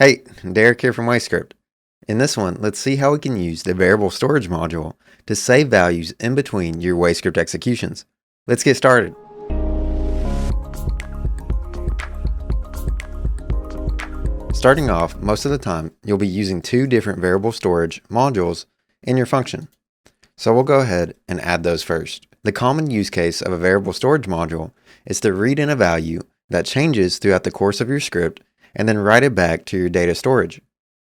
Hey, Derek here from WayScript. In this one, let's see how we can use the variable storage module to save values in between your WayScript executions. Let's get started. Starting off, most of the time, you'll be using two different variable storage modules in your function. So we'll go ahead and add those first. The common use case of a variable storage module is to read in a value that changes throughout the course of your script and then write it back to your data storage.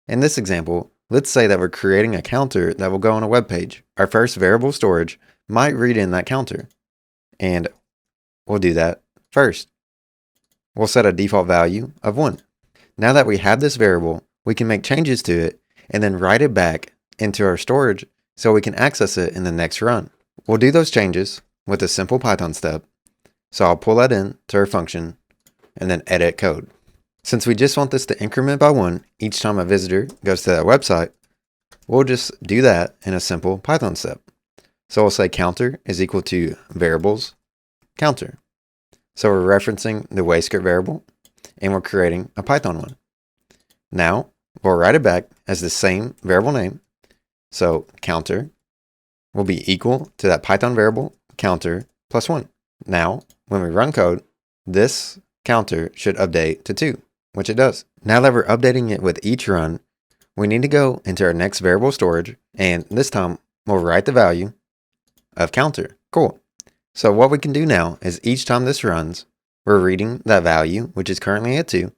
In this example, let's say that we're creating a counter that will go on a web page. Our first variable storage might read in that counter, and we'll do that first. We'll set a default value of 1. Now that we have this variable, we can make changes to it and then write it back into our storage so we can access it in the next run. We'll do those changes with a simple Python step. So I'll pull that in to our function and then edit code. Since we just want this to increment by 1 each time a visitor goes to that website, we'll just do that in a simple Python step. So we'll say counter is equal to variables counter. So we're referencing the WayScript variable and we're creating a Python one. Now we'll write it back as the same variable name. So counter will be equal to that Python variable counter plus 1. Now when we run code, this counter should update to 2. Which it does. Now that we're updating it with each run, we need to go into our next variable storage, and this time we'll write the value of counter. Cool. So what we can do now is each time this runs, we're reading that value, which is currently at 2.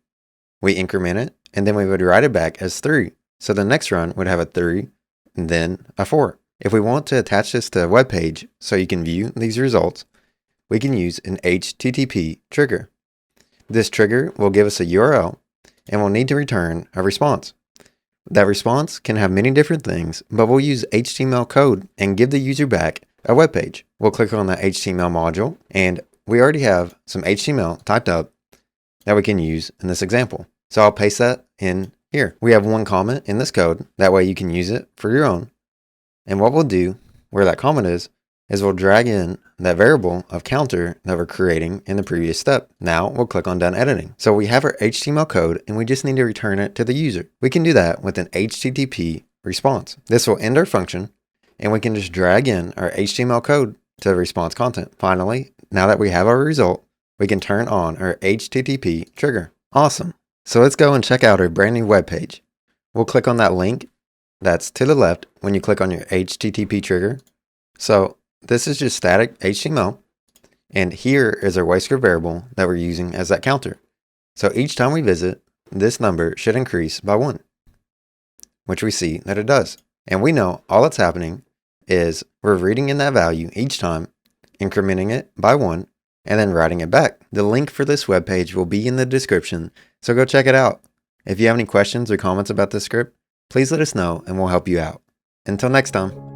We increment it, and then we would write it back as 3. So the next run would have a 3, and then a 4. If we want to attach this to a web page so you can view these results, we can use an HTTP trigger. This trigger will give us a URL and we'll need to return a response. That response can have many different things, but we'll use HTML code and give the user back a web page. We'll click on the HTML module and we already have some HTML typed up that we can use in this example. So I'll paste that in here. We have one comment in this code. That way you can use it for your own. And what we'll do where that comment is we'll drag in that variable of counter that we're creating in the previous step. Now we'll click on done editing. So we have our HTML code and we just need to return it to the user. We can do that with an HTTP response. This will end our function and we can just drag in our HTML code to the response content. Finally, now that we have our result, we can turn on our HTTP trigger. Awesome. So let's go and check out our brand new web page. We'll click on that link that's to the left when you click on your HTTP trigger. So this is just static HTML, and here is our WayScript variable that we're using as that counter. So each time we visit, this number should increase by 1, which we see that it does. And we know all that's happening is we're reading in that value each time, incrementing it by 1, and then writing it back. The link for this web page will be in the description, so go check it out. If you have any questions or comments about this script, please let us know and we'll help you out. Until next time.